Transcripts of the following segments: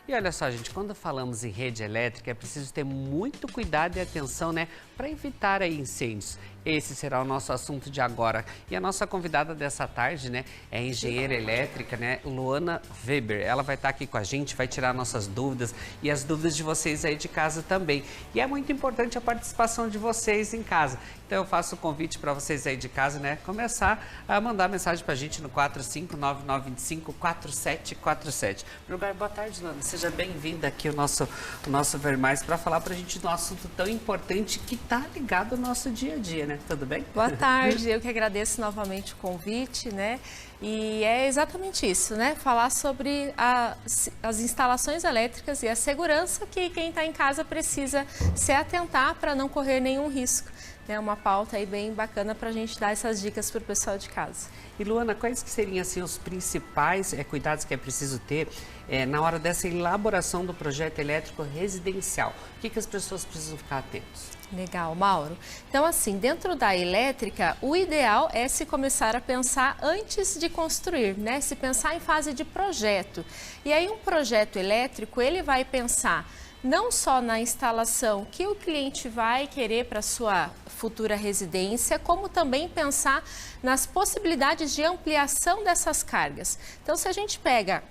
E olha só, gente, quando falamos em rede elétrica, é preciso ter muito cuidado e atenção, né, para evitar aí incêndios. Esse será o nosso assunto de agora. E a nossa convidada dessa tarde, né, é a engenheira elétrica, né, Luana Weber. Ela vai estar aqui com a gente, vai tirar nossas dúvidas e as dúvidas de vocês aí de casa também. E é muito importante a participação de vocês em casa. Então eu faço o convite para vocês aí de casa, né, começar a mandar mensagem para a gente no 459-925-4747. Lugar, boa tarde, Luana. Seja bem-vinda aqui ao nosso Ver Mais para falar para a gente de um assunto tão importante que está ligado ao nosso dia a dia, né? Tudo bem? Boa tarde, eu que agradeço novamente o convite, né? E é exatamente isso, né? Falar sobre as instalações elétricas e a segurança que quem está em casa precisa se atentar para não correr nenhum risco. É uma pauta aí bem bacana para a gente dar essas dicas para o pessoal de casa. E Luana, quais que seriam assim, os principais cuidados que é preciso ter na hora dessa elaboração do projeto elétrico residencial? O que as pessoas precisam ficar atentos? Legal, Mauro. Então, assim, dentro da elétrica, o ideal é se começar a pensar antes de construir, né? Se pensar em fase de projeto. E aí, um projeto elétrico, ele vai pensar não só na instalação que o cliente vai querer para sua futura residência, como também pensar nas possibilidades de ampliação dessas cargas. Então, se a gente pega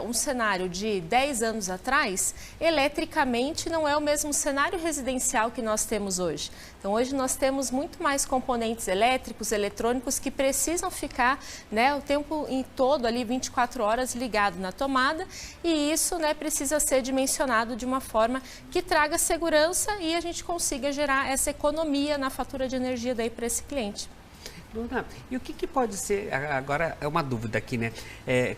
um cenário de 10 anos atrás, eletricamente não é o mesmo cenário residencial que nós temos hoje. Então, hoje nós temos muito mais componentes elétricos, eletrônicos que precisam ficar, né, o tempo em todo ali 24 horas ligado na tomada, e isso, né, precisa ser dimensionado de uma forma que traga segurança e a gente consiga gerar essa economia na fatura de energia daí para esse cliente. Luna, e o que pode ser, agora é uma dúvida aqui, né?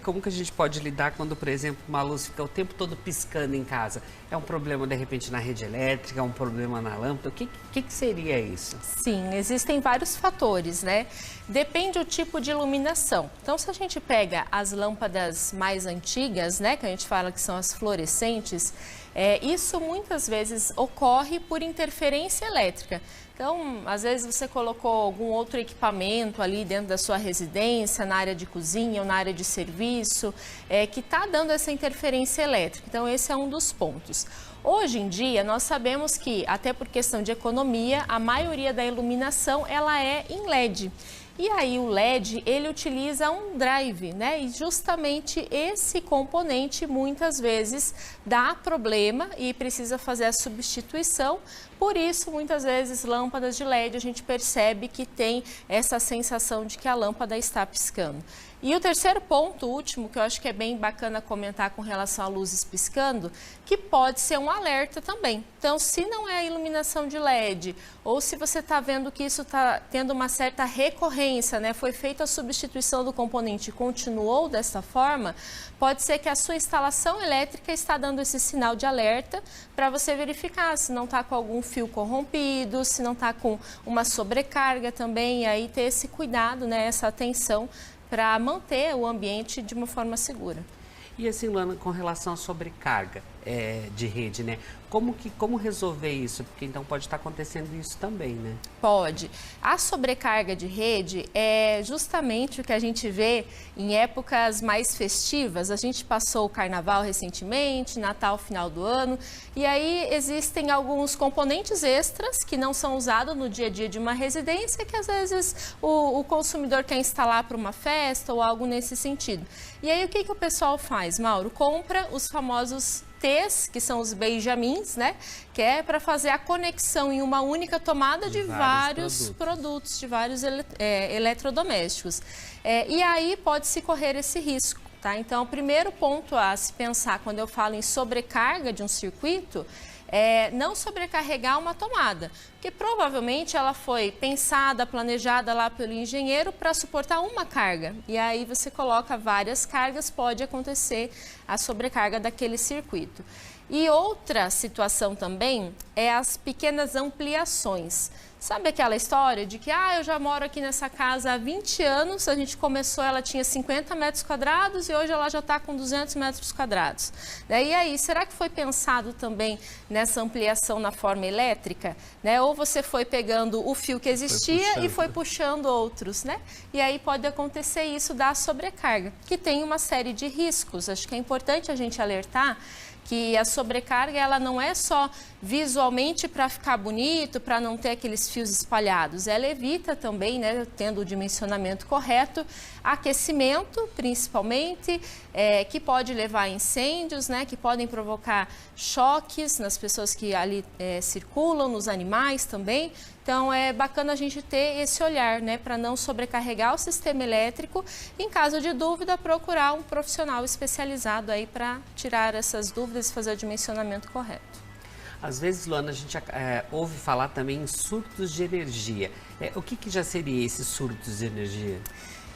Como que a gente pode lidar quando, por exemplo, uma luz fica o tempo todo piscando em casa? É um problema, de repente, na rede elétrica, é um problema na lâmpada? O que seria isso? Sim, existem vários fatores, né? Depende do tipo de iluminação. Então, se a gente pega as lâmpadas mais antigas, né, que a gente fala que são as fluorescentes, isso muitas vezes ocorre por interferência elétrica. Então, às vezes você colocou algum outro equipamento ali dentro da sua residência, na área de cozinha ou na área de serviço, que está dando essa interferência elétrica. Então, esse é um dos pontos. Hoje em dia, nós sabemos que, até por questão de economia, a maioria da iluminação ela é em LED. E aí o LED, ele utiliza um drive, né? E justamente esse componente muitas vezes dá problema e precisa fazer a substituição. Por isso, muitas vezes, lâmpadas de LED, a gente percebe que tem essa sensação de que a lâmpada está piscando. E o terceiro ponto, último, que eu acho que é bem bacana comentar com relação a luzes piscando, que pode ser um alerta também. Então, se não é a iluminação de LED, ou se você está vendo que isso está tendo uma certa recorrência, né? Foi feita a substituição do componente e continuou dessa forma, pode ser que a sua instalação elétrica está dando esse sinal de alerta para você verificar se não está com algum fio corrompido, se não está com uma sobrecarga também, e aí ter esse cuidado, né? Essa atenção para manter o ambiente de uma forma segura. E assim, Luana, com relação à sobrecarga de rede, né? Como resolver isso? Porque então pode estar acontecendo isso também, né? Pode. A sobrecarga de rede é justamente o que a gente vê em épocas mais festivas. A gente passou o Carnaval recentemente, Natal, final do ano, e aí existem alguns componentes extras que não são usados no dia a dia de uma residência, que às vezes o consumidor quer instalar para uma festa ou algo nesse sentido. E aí o que o pessoal faz, Mauro? Compra os famosos T's, que são os Benjamins, né? Que é para fazer a conexão em uma única tomada de vários produtos, de vários eletrodomésticos. E aí pode-se correr esse risco, tá? Então, o primeiro ponto a se pensar quando eu falo em sobrecarga de um circuito não sobrecarregar uma tomada, porque provavelmente ela foi pensada, planejada lá pelo engenheiro para suportar uma carga, e aí você coloca várias cargas, pode acontecer a sobrecarga daquele circuito. E outra situação também é as pequenas ampliações. Sabe aquela história de que eu já moro aqui nessa casa há 20 anos, a gente começou, ela tinha 50 metros quadrados e hoje ela já está com 200 metros quadrados. E aí, será que foi pensado também nessa ampliação na forma elétrica? Né? Ou você foi pegando o fio que existia e foi puxando outros, né? E aí pode acontecer isso da sobrecarga, que tem uma série de riscos. Acho que é importante a gente alertar que a sobrecarga ela não é só visualmente para ficar bonito, para não ter aqueles fios espalhados. Ela evita também, né, tendo o dimensionamento correto, aquecimento, principalmente, que pode levar a incêndios, né, que podem provocar choques nas pessoas que ali circulam, nos animais também. Então, é bacana a gente ter esse olhar, né, para não sobrecarregar o sistema elétrico. Em caso de dúvida, procurar um profissional especializado aí para tirar essas dúvidas e fazer o dimensionamento correto. Às vezes, Luana, a gente ouve falar também em surtos de energia. O que já seria esses surtos de energia?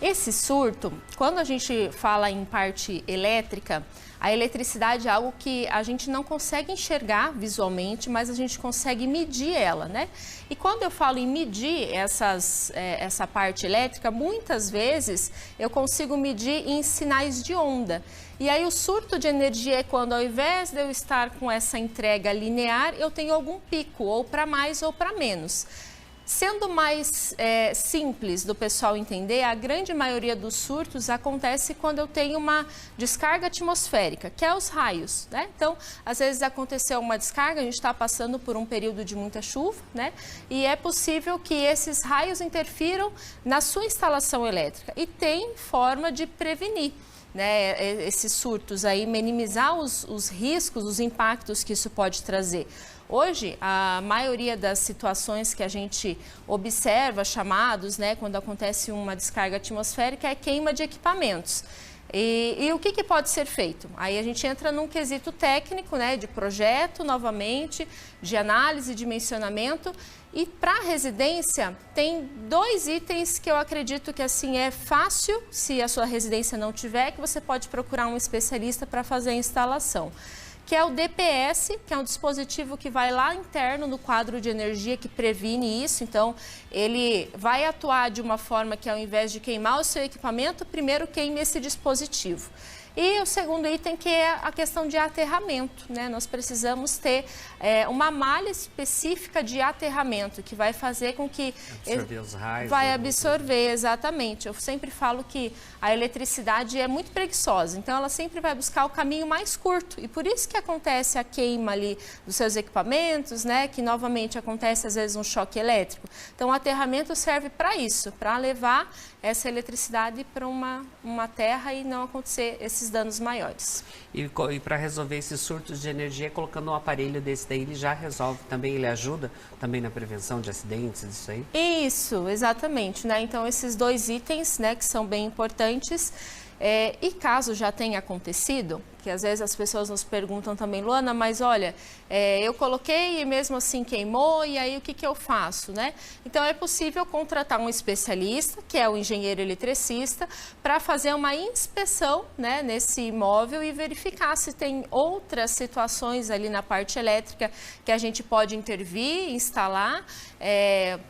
Esse surto, quando a gente fala em parte elétrica, a eletricidade é algo que a gente não consegue enxergar visualmente, mas a gente consegue medir ela, né? E quando eu falo em medir essa parte elétrica, muitas vezes eu consigo medir em sinais de onda. E aí o surto de energia é quando, ao invés de eu estar com essa entrega linear, eu tenho algum pico, ou para mais ou para menos. Sendo mais simples do pessoal entender, a grande maioria dos surtos acontece quando eu tenho uma descarga atmosférica, que é os raios, né? Então, às vezes aconteceu uma descarga, a gente está passando por um período de muita chuva, né? E é possível que esses raios interfiram na sua instalação elétrica e tem forma de prevenir, né, esses surtos aí, minimizar os riscos, os impactos que isso pode trazer. Hoje, a maioria das situações que a gente observa, chamados, né, quando acontece uma descarga atmosférica, é queima de equipamentos. E o que pode ser feito? Aí a gente entra num quesito técnico, né, de projeto, novamente, de análise, dimensionamento. E para a residência, tem 2 itens que eu acredito que assim é fácil, se a sua residência não tiver, que você pode procurar um especialista para fazer a instalação. Que é o DPS, que é um dispositivo que vai lá interno no quadro de energia que previne isso. Então, ele vai atuar de uma forma que, ao invés de queimar o seu equipamento, primeiro queime esse dispositivo. E o segundo item, que é a questão de aterramento, né? Nós precisamos ter uma malha específica de aterramento, que vai fazer com que... Absorver os raios. Vai absorver, exatamente. Eu sempre falo que a eletricidade é muito preguiçosa, então ela sempre vai buscar o caminho mais curto. E por isso que acontece a queima ali dos seus equipamentos, né? Que novamente acontece às vezes um choque elétrico. Então o aterramento serve para isso, para levar essa eletricidade para uma terra e não acontecer esses danos maiores. E para resolver esses surtos de energia, colocando um aparelho desse daí, ele já resolve também, ele ajuda também na prevenção de acidentes, isso aí? Isso, exatamente, né? Então esses 2 itens, né, que são bem importantes. E caso já tenha acontecido, que às vezes as pessoas nos perguntam também, Luana, mas olha, eu coloquei e mesmo assim queimou, e aí o que eu faço, né? Então é possível contratar um especialista, que é o engenheiro eletricista, para fazer uma inspeção, né, nesse imóvel e verificar se tem outras situações ali na parte elétrica que a gente pode intervir, instalar,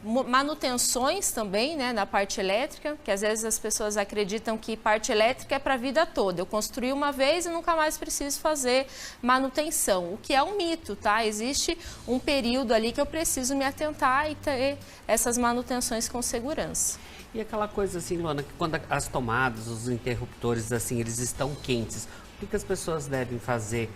manutenções também, né, na parte elétrica, que às vezes as pessoas acreditam que parte elétrica é para a vida toda. Eu construí uma vez e nunca mais preciso fazer manutenção, o que é um mito, tá? Existe um período ali que eu preciso me atentar e ter essas manutenções com segurança. E aquela coisa assim, Luana, que quando as tomadas, os interruptores, assim, eles estão quentes, o que as pessoas devem fazer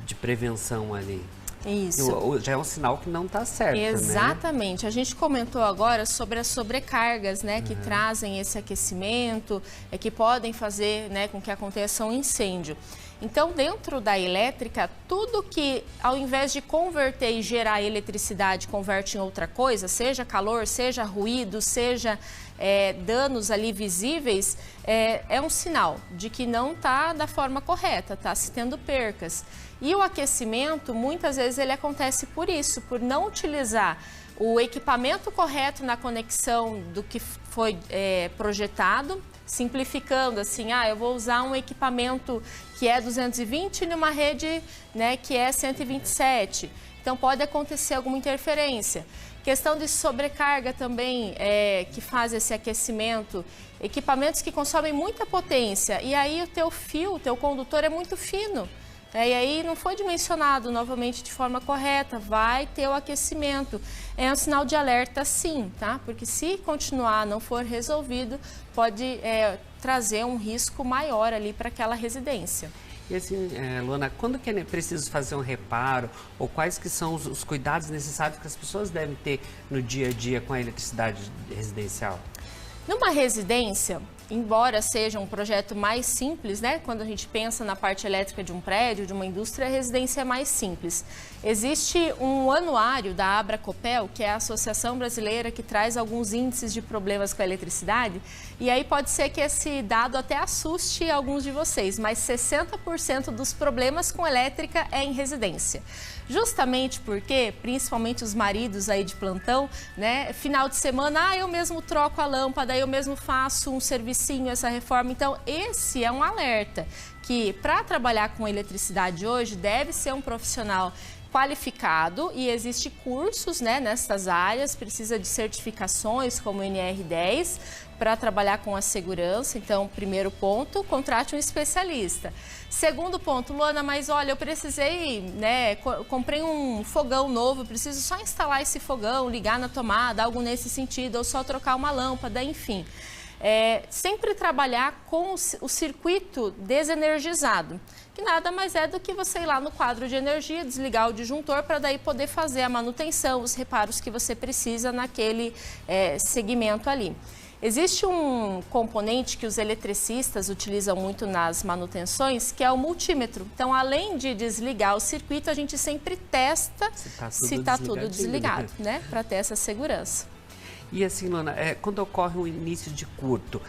de prevenção ali? Isso. Já é um sinal que não está certo, exatamente. Né? A gente comentou agora sobre as sobrecargas, né, que trazem esse aquecimento, que podem fazer, né, com que aconteça um incêndio. Então, dentro da elétrica, tudo que, ao invés de converter e gerar eletricidade, converte em outra coisa, seja calor, seja ruído, seja danos ali visíveis, é um sinal de que não está da forma correta, está se tendo percas. E o aquecimento, muitas vezes, ele acontece por isso, por não utilizar o equipamento correto na conexão do que foi projetado, simplificando assim, eu vou usar um equipamento que é 220 numa rede, né, que é 127. Então pode acontecer alguma interferência. Questão de sobrecarga também, que faz esse aquecimento, equipamentos que consomem muita potência, e aí o teu fio, o teu condutor é muito fino. E aí não foi dimensionado novamente de forma correta, vai ter o aquecimento. É um sinal de alerta sim, tá? Porque se continuar, não for resolvido, pode trazer um risco maior ali para aquela residência. E assim, Luana, quando que é preciso fazer um reparo ou quais que são os cuidados necessários que as pessoas devem ter no dia a dia com a eletricidade residencial? Numa residência, embora seja um projeto mais simples, né? Quando a gente pensa na parte elétrica de um prédio, de uma indústria, a residência é mais simples. Existe um anuário da Abracopel, que é a associação brasileira que traz alguns índices de problemas com a eletricidade, e aí pode ser que esse dado até assuste alguns de vocês, mas 60% dos problemas com elétrica é em residência. Justamente porque, principalmente os maridos aí de plantão, né? Final de semana, eu mesmo troco a lâmpada, eu mesmo faço um servicinho, essa reforma. Então, esse é um alerta que, para trabalhar com eletricidade hoje, deve ser um profissional qualificado e existe cursos, né, nessas áreas, precisa de certificações como o NR10 para trabalhar com a segurança. Então, primeiro ponto, contrate um especialista. Segundo ponto, Luana, mas olha, eu precisei, né, comprei um fogão novo, preciso só instalar esse fogão, ligar na tomada, algo nesse sentido, ou só trocar uma lâmpada, enfim. Sempre trabalhar com o circuito desenergizado, que nada mais é do que você ir lá no quadro de energia, desligar o disjuntor para daí poder fazer a manutenção, os reparos que você precisa naquele segmento ali. Existe um componente que os eletricistas utilizam muito nas manutenções, que é o multímetro. Então, além de desligar o circuito, a gente sempre testa se está tudo desligado, né? Para ter essa segurança. E assim, Luana, quando ocorre o início de curto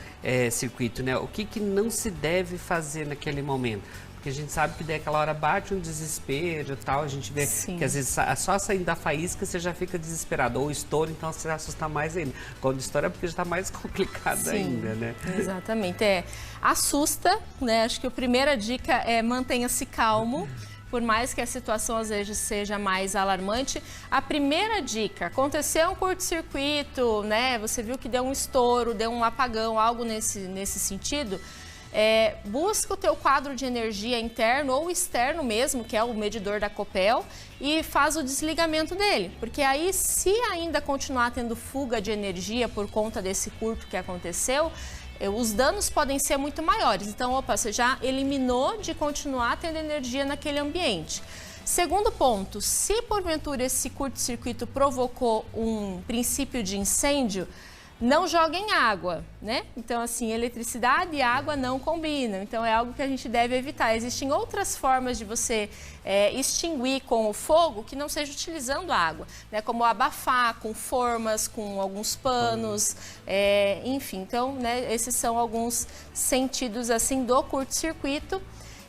circuito, né? O que não se deve fazer naquele momento? Porque a gente sabe que daquela hora bate um desespero e tal, a gente vê Sim. que às vezes só saindo da faísca você já fica desesperado, ou estoura, então você assusta mais ainda. Quando estoura é porque já está mais complicado Sim, ainda, né? Exatamente, assusta, né? Acho que a primeira dica é mantenha-se calmo. Por mais que a situação às vezes seja mais alarmante, a primeira dica, aconteceu um curto-circuito, né? Você viu que deu um estouro, deu um apagão, algo nesse sentido, busca o teu quadro de energia interno ou externo mesmo, que é o medidor da Copel, e faz o desligamento dele. Porque aí, se ainda continuar tendo fuga de energia por conta desse curto que aconteceu, os danos podem ser muito maiores. Então, você já eliminou de continuar tendo energia naquele ambiente. Segundo ponto, se porventura esse curto-circuito provocou um princípio de incêndio, não joguem água, né? Então, assim, eletricidade e água não combinam. Então, é algo que a gente deve evitar. Existem outras formas de você extinguir com o fogo que não seja utilizando água, né? Como abafar com formas, com alguns panos, enfim. Então, né, esses são alguns sentidos, assim, do curto-circuito.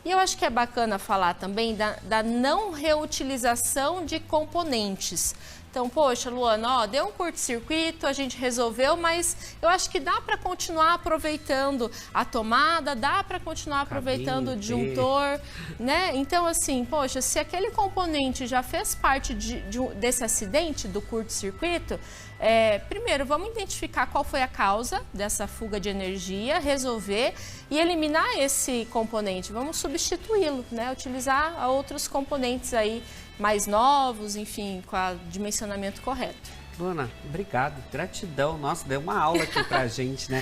E eu acho que é bacana falar também da não reutilização de componentes. Então, poxa, Luana, deu um curto-circuito, a gente resolveu, mas eu acho que dá para continuar aproveitando a tomada, dá para continuar aproveitando o disjuntor, né? Então, assim, poxa, se aquele componente já fez parte desse acidente do curto-circuito, primeiro, vamos identificar qual foi a causa dessa fuga de energia, resolver e eliminar esse componente. Vamos substituí-lo, né? Utilizar outros componentes aí mais novos, enfim, com o dimensionamento correto. Luana, obrigado, gratidão. Nossa, deu uma aula aqui pra gente, né?